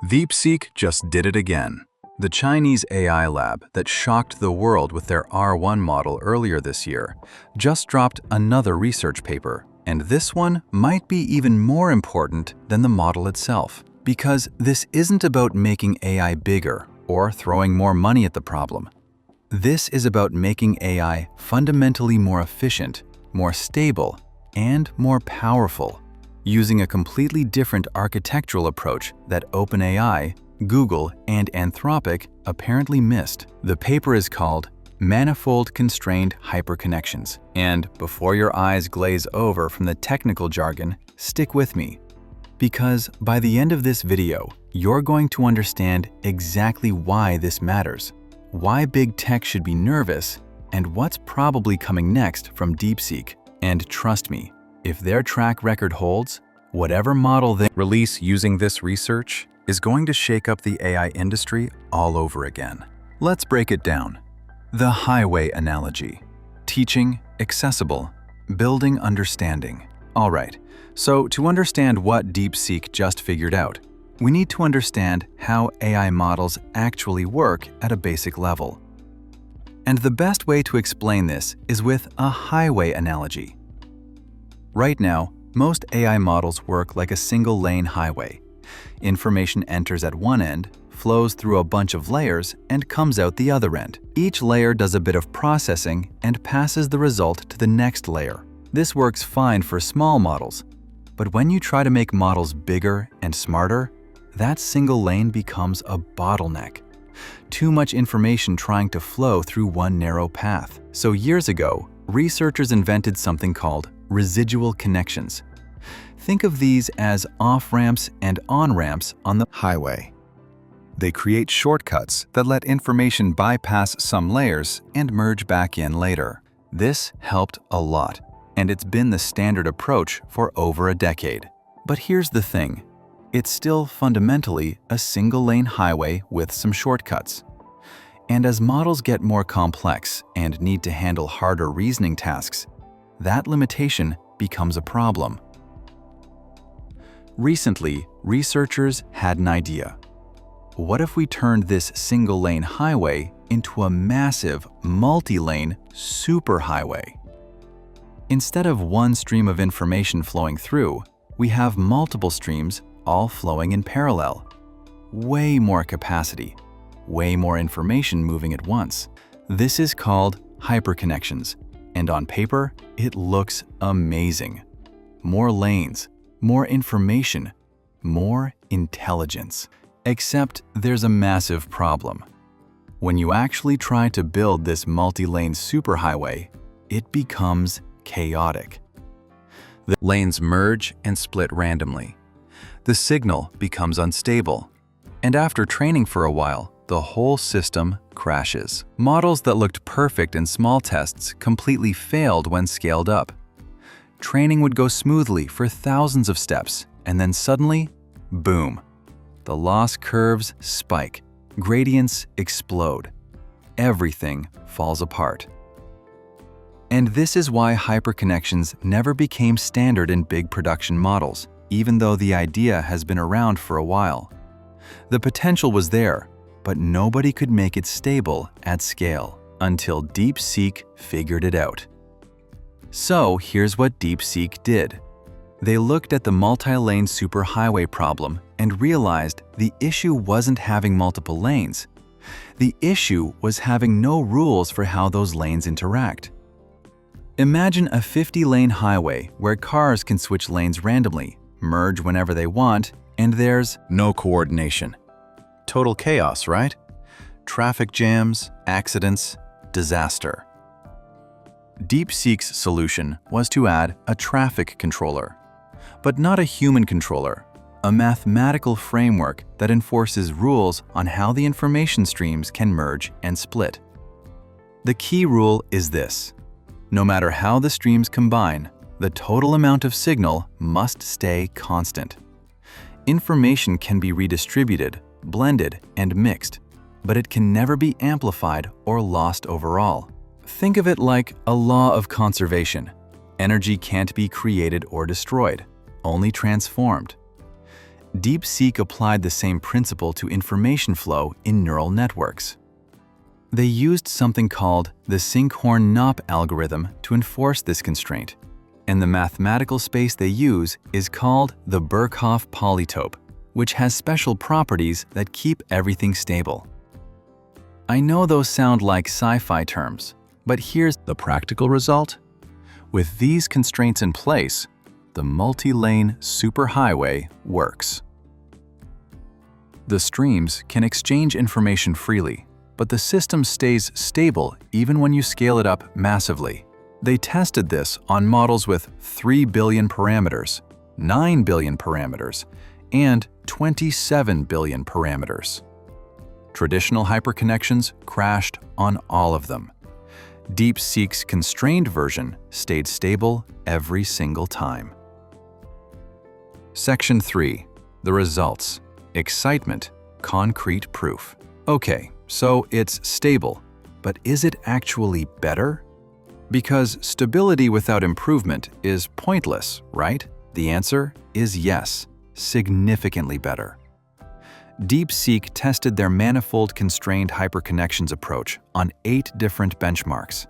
DeepSeek just did it again. The Chinese AI lab that shocked the world with their R1 model earlier this year just dropped another research paper, and this one might be even more important than the model itself, because this isn't about making AI bigger or throwing more money at the problem. This is about making AI fundamentally more efficient, more stable, and more powerful, using a completely different architectural approach that OpenAI, Google, and Anthropic apparently missed. The paper is called Manifold Constrained Hyperconnections, and before your eyes glaze over from the technical jargon, stick with me, because by the end of this video, you're going to understand exactly why this matters, why big tech should be nervous, and what's probably coming next from DeepSeek. And trust me, if their track record holds, whatever model they release using this research is going to shake up the AI industry all over again. Let's break it down. The highway analogy. Teaching, accessible, building understanding. All right, so to understand what DeepSeek just figured out, we need to understand how AI models actually work at a basic level. And the best way to explain this is with a highway analogy. Right now, most AI models work like a single-lane highway. Information enters at one end, flows through a bunch of layers, and comes out the other end. Each layer does a bit of processing and passes the result to the next layer. This works fine for small models, but when you try to make models bigger and smarter, that single lane becomes a bottleneck. Too much information trying to flow through one narrow path. So years ago, researchers invented something called residual connections. Think of these as off-ramps and on-ramps on the highway. They create shortcuts that let information bypass some layers and merge back in later. This helped a lot, and it's been the standard approach for over a decade. But here's the thing. It's still fundamentally a single-lane highway with some shortcuts. And as models get more complex and need to handle harder reasoning tasks, that limitation becomes a problem. Recently, researchers had an idea. What if we turned this single-lane highway into a massive, multi-lane superhighway? Instead of one stream of information flowing through, we have multiple streams all flowing in parallel. Way more capacity, way more information moving at once. This is called hyperconnections, and on paper, it looks amazing. More lanes, more information, more intelligence. Except there's a massive problem. When you actually try to build this multi-lane superhighway, it becomes chaotic. The lanes merge and split randomly. The signal becomes unstable, and after training for a while, the whole system crashes. Models that looked perfect in small tests completely failed when scaled up. Training would go smoothly for thousands of steps, and then suddenly, boom. The loss curves spike, gradients explode. Everything falls apart. And this is why hyperconnections never became standard in big production models, even though the idea has been around for a while. The potential was there, but nobody could make it stable at scale until DeepSeek figured it out. So here's what DeepSeek did. They looked at the multi-lane superhighway problem and realized the issue wasn't having multiple lanes. The issue was having no rules for how those lanes interact. Imagine a 50-lane highway where cars can switch lanes randomly, merge whenever they want, and there's no coordination. Total chaos, right? Traffic jams, accidents, disaster. DeepSeek's solution was to add a traffic controller, but not a human controller, a mathematical framework that enforces rules on how the information streams can merge and split. The key rule is this: no matter how the streams combine, the total amount of signal must stay constant. Information can be redistributed, blended, and mixed, but it can never be amplified or lost overall. Think of it like a law of conservation. Energy can't be created or destroyed, only transformed. DeepSeek applied the same principle to information flow in neural networks. They used something called the Sinkhorn-Knopp algorithm to enforce this constraint, and the mathematical space they use is called the Birkhoff polytope, which has special properties that keep everything stable. I know those sound like sci-fi terms, but here's the practical result. With these constraints in place, the multi-lane superhighway works. The streams can exchange information freely, but the system stays stable even when you scale it up massively. They tested this on models with 3 billion parameters, 9 billion parameters, and 27 billion parameters. Traditional hyperconnections crashed on all of them. DeepSeek's constrained version stayed stable every single time. Section 3. The results. Excitement. Concrete proof. Okay, so it's stable, but is it actually better? Because stability without improvement is pointless, right? The answer is yes, significantly better. DeepSeek tested their Manifold Constrained Hyperconnections approach on 8 different benchmarks,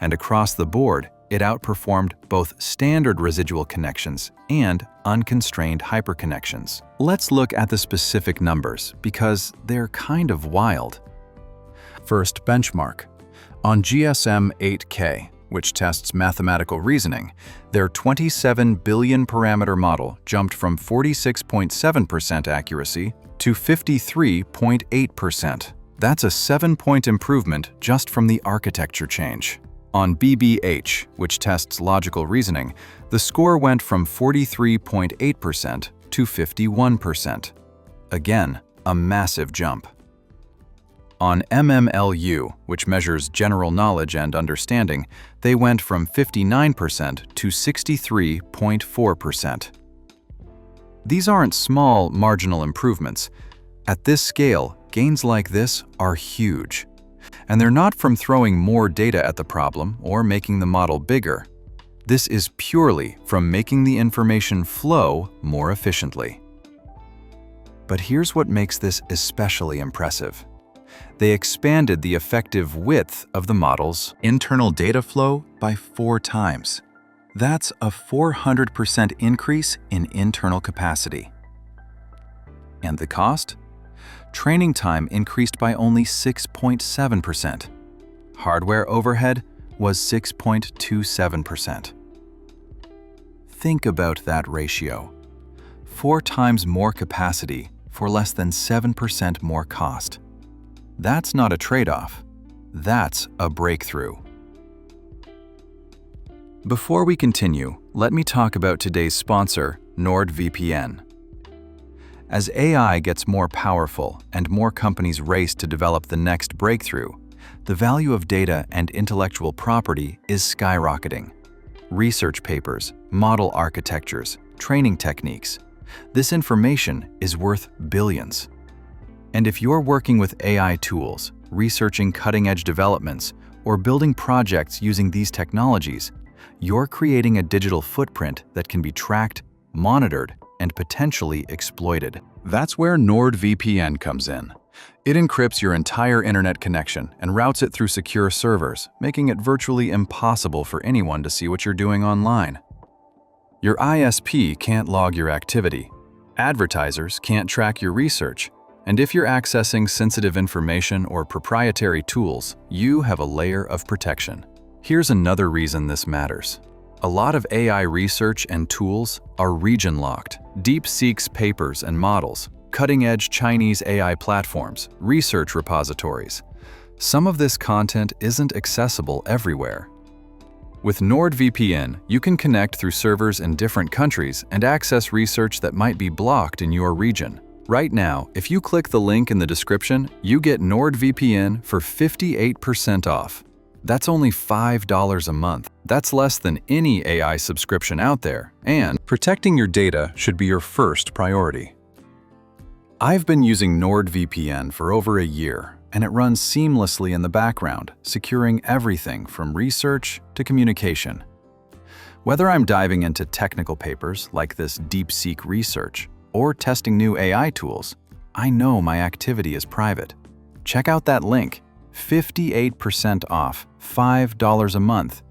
and across the board, it outperformed both standard residual connections and unconstrained hyperconnections. Let's look at the specific numbers because they're kind of wild. First benchmark. On GSM-8K, which tests mathematical reasoning, their 27 billion parameter model jumped from 46.7% accuracy to 53.8%. That's a 7-point improvement just from the architecture change. On BBH, which tests logical reasoning, the score went from 43.8% to 51%. Again, a massive jump. On MMLU, which measures general knowledge and understanding, they went from 59% to 63.4%. These aren't small, marginal improvements. At this scale, gains like this are huge. And they're not from throwing more data at the problem or making the model bigger. This is purely from making the information flow more efficiently. But here's what makes this especially impressive. They expanded the effective width of the model's internal data flow by 4 times. That's a 400% increase in internal capacity. And the cost? Training time increased by only 6.7%. Hardware overhead was 6.27%. Think about that ratio. 4 times more capacity for less than 7% more cost. That's not a trade-off. That's a breakthrough. Before we continue, let me talk about today's sponsor, NordVPN. As AI gets more powerful and more companies race to develop the next breakthrough, the value of data and intellectual property is skyrocketing. Research papers, model architectures, training techniques. This information is worth billions. And if you're working with AI tools, researching cutting-edge developments, or building projects using these technologies, you're creating a digital footprint that can be tracked, monitored, and potentially exploited. That's where NordVPN comes in. It encrypts your entire internet connection and routes it through secure servers, making it virtually impossible for anyone to see what you're doing online. Your ISP can't log your activity. Advertisers can't track your research. And if you're accessing sensitive information or proprietary tools, you have a layer of protection. Here's another reason this matters. A lot of AI research and tools are region-locked. DeepSeek's papers and models, cutting-edge Chinese AI platforms, research repositories. Some of this content isn't accessible everywhere. With NordVPN, you can connect through servers in different countries and access research that might be blocked in your region. Right now, if you click the link in the description, you get NordVPN for 58% off. That's only $5 a month. That's less than any AI subscription out there, and protecting your data should be your first priority. I've been using NordVPN for over a year, and it runs seamlessly in the background, securing everything from research to communication. Whether I'm diving into technical papers like this DeepSeek research, or testing new AI tools, I know my activity is private. Check out that link. 58% off, $5 a month.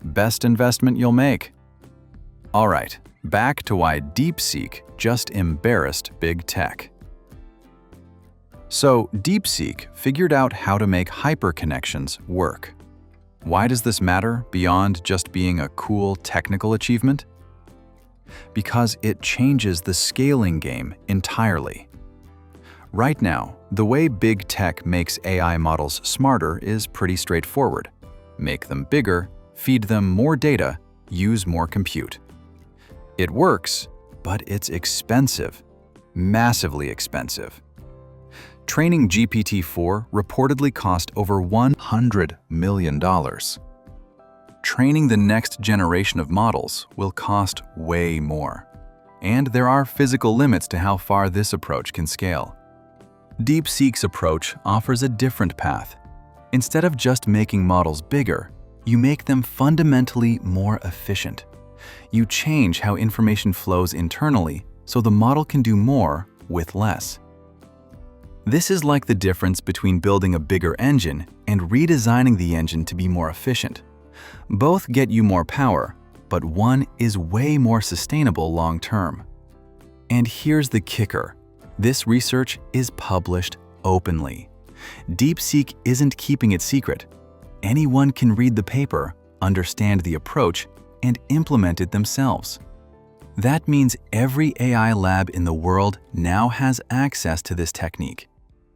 Best investment you'll make. All right, back to why DeepSeek just embarrassed big tech. So, DeepSeek figured out how to make hyperconnections work. Why does this matter beyond just being a cool technical achievement? Because it changes the scaling game entirely. Right now, the way big tech makes AI models smarter is pretty straightforward. Make them bigger, feed them more data, use more compute. It works, but it's expensive, massively expensive. Training GPT-4 reportedly cost over $100 million. Training the next generation of models will cost way more. And there are physical limits to how far this approach can scale. DeepSeek's approach offers a different path. Instead of just making models bigger, you make them fundamentally more efficient. You change how information flows internally so the model can do more with less. This is like the difference between building a bigger engine and redesigning the engine to be more efficient. Both get you more power, but one is way more sustainable long-term. And here's the kicker. This research is published openly. DeepSeek isn't keeping it secret. Anyone can read the paper, understand the approach, and implement it themselves. That means every AI lab in the world now has access to this technique.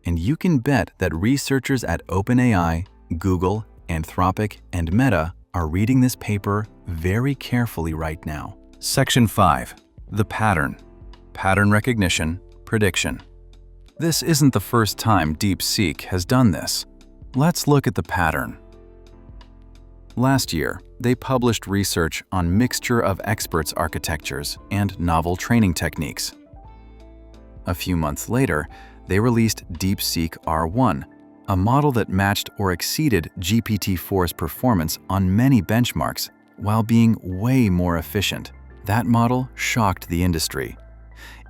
And you can bet that researchers at OpenAI, Google, Anthropic, and Meta are reading this paper very carefully right now. Section 5. The pattern. Pattern recognition, prediction. This isn't the first time DeepSeek has done this. Let's look at the pattern. Last year, they published research on mixture of experts architectures and novel training techniques. A few months later, they released DeepSeek R1, a model that matched or exceeded GPT-4's performance on many benchmarks while being way more efficient. That model shocked the industry.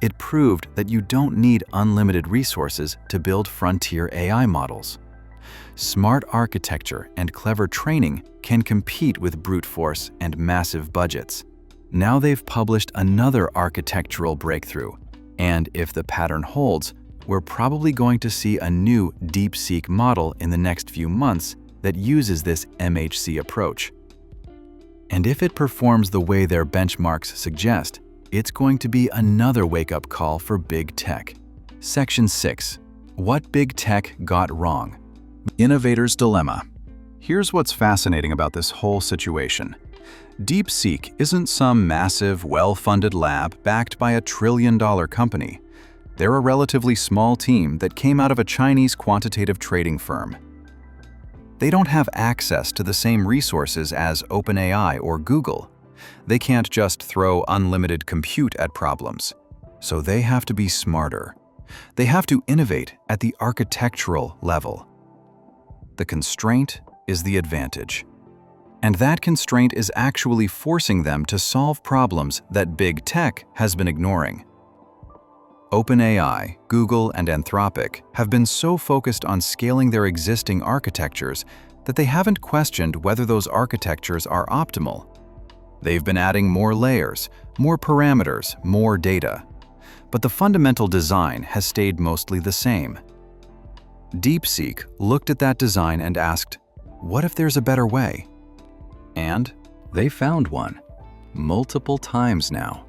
It proved that you don't need unlimited resources to build frontier AI models. Smart architecture and clever training can compete with brute force and massive budgets. Now they've published another architectural breakthrough, and if the pattern holds, we're probably going to see a new DeepSeek model in the next few months that uses this MHC approach. And if it performs the way their benchmarks suggest, it's going to be another wake-up call for big tech. Section 6. What big tech got wrong? Innovator's dilemma. Here's what's fascinating about this whole situation. DeepSeek isn't some massive, well-funded lab backed by $1 trillion company. They're a relatively small team that came out of a Chinese quantitative trading firm. They don't have access to the same resources as OpenAI or Google. They can't just throw unlimited compute at problems. So they have to be smarter. They have to innovate at the architectural level. The constraint is the advantage. And that constraint is actually forcing them to solve problems that big tech has been ignoring. OpenAI, Google, and Anthropic have been so focused on scaling their existing architectures that they haven't questioned whether those architectures are optimal. They've been adding more layers, more parameters, more data. But the fundamental design has stayed mostly the same. DeepSeek looked at that design and asked, what if there's a better way? And they found one, multiple times now.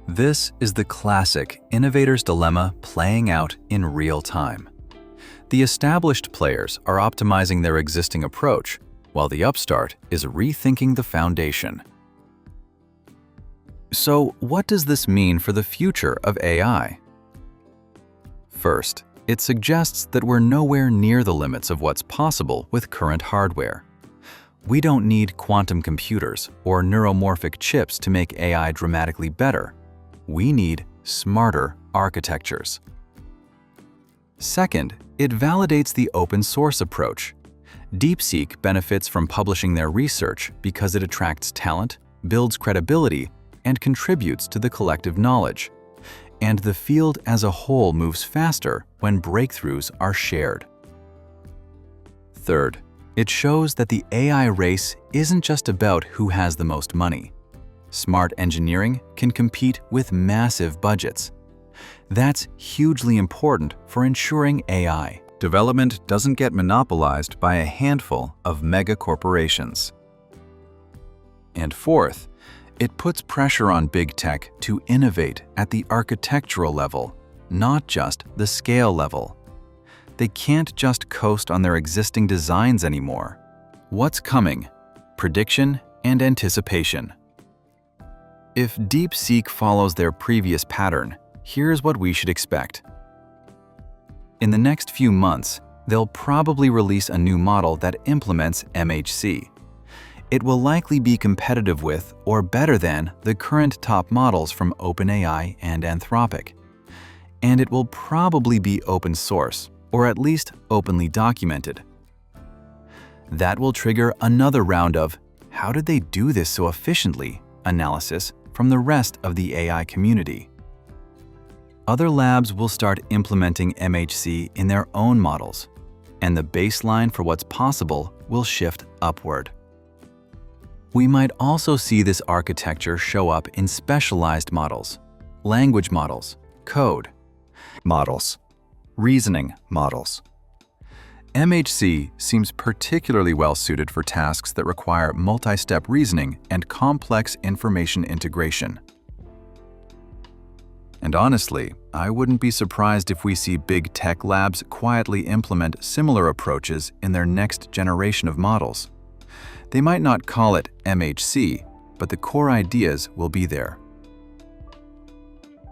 This is the classic innovator's dilemma playing out in real time. The established players are optimizing their existing approach, while the upstart is rethinking the foundation. So, what does this mean for the future of AI? First, it suggests that we're nowhere near the limits of what's possible with current hardware. We don't need quantum computers or neuromorphic chips to make AI dramatically better. We need smarter architectures. Second, it validates the open source approach. DeepSeek benefits from publishing their research because it attracts talent, builds credibility, and contributes to the collective knowledge. and the field as a whole moves faster when breakthroughs are shared. Third, it shows that the AI race isn't just about who has the most money. Smart engineering can compete with massive budgets. That's hugely important for ensuring AI development doesn't get monopolized by a handful of mega corporations. And fourth, it puts pressure on big tech to innovate at the architectural level, not just the scale level. They can't just coast on their existing designs anymore. What's coming? Prediction and anticipation. If DeepSeek follows their previous pattern, here's what we should expect. In the next few months, they'll probably release a new model that implements MHC. It will likely be competitive with or better than the current top models from OpenAI and Anthropic. And it will probably be open source, or at least openly documented. That will trigger another round of "how did they do this so efficiently?" analysis from the rest of the AI community. Other labs will start implementing MHC in their own models, and the baseline for what's possible will shift upward. We might also see this architecture show up in specialized models, language models, code models, reasoning models. MHC seems particularly well suited for tasks that require multi-step reasoning and complex information integration. And honestly, I wouldn't be surprised if we see big tech labs quietly implement similar approaches in their next generation of models. They might not call it MHC, but the core ideas will be there.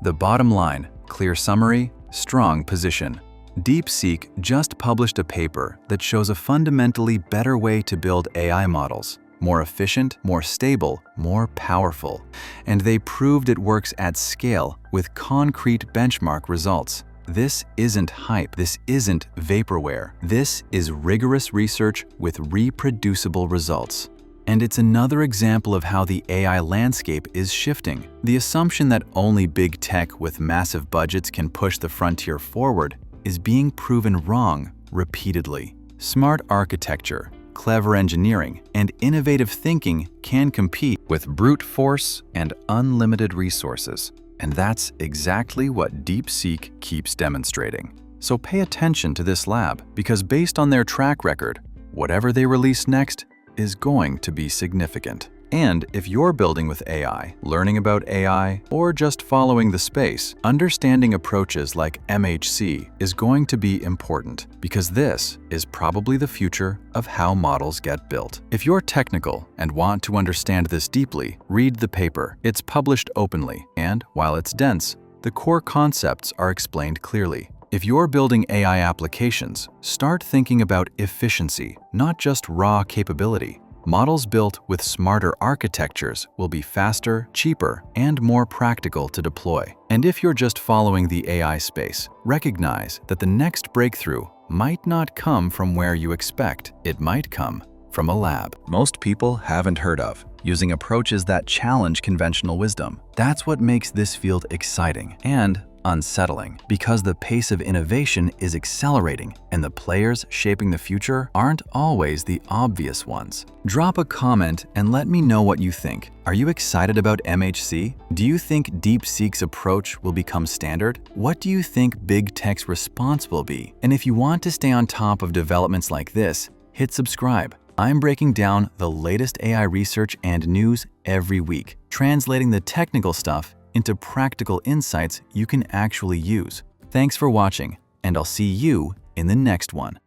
The bottom line, clear summary, strong position. DeepSeek just published a paper that shows a fundamentally better way to build AI models. More efficient, more stable, more powerful. And they proved it works at scale with concrete benchmark results. This isn't hype. This isn't vaporware. This is rigorous research with reproducible results. And it's another example of how the AI landscape is shifting. The assumption that only big tech with massive budgets can push the frontier forward is being proven wrong repeatedly. Smart architecture, clever engineering, and innovative thinking can compete with brute force and unlimited resources. And that's exactly what DeepSeek keeps demonstrating. So pay attention to this lab, because based on their track record, whatever they release next is going to be significant. And if you're building with AI, learning about AI, or just following the space, understanding approaches like MHC is going to be important, because this is probably the future of how models get built. If you're technical and want to understand this deeply, read the paper. It's published openly, and while it's dense, the core concepts are explained clearly. If you're building AI applications, start thinking about efficiency, not just raw capability. Models built with smarter architectures will be faster, cheaper, and more practical to deploy. And if you're just following the AI space, recognize that the next breakthrough might not come from where you expect. It might come from a lab most people haven't heard of, using approaches that challenge conventional wisdom. That's what makes this field exciting and unsettling, because the pace of innovation is accelerating and the players shaping the future aren't always the obvious ones. Drop a comment and let me know what you think. Are you excited about MHC? Do you think DeepSeek's approach will become standard? What do you think big tech's response will be? And if you want to stay on top of developments like this, hit subscribe. I'm breaking down the latest AI research and news every week, translating the technical stuff into practical insights you can actually use. Thanks for watching, and I'll see you in the next one.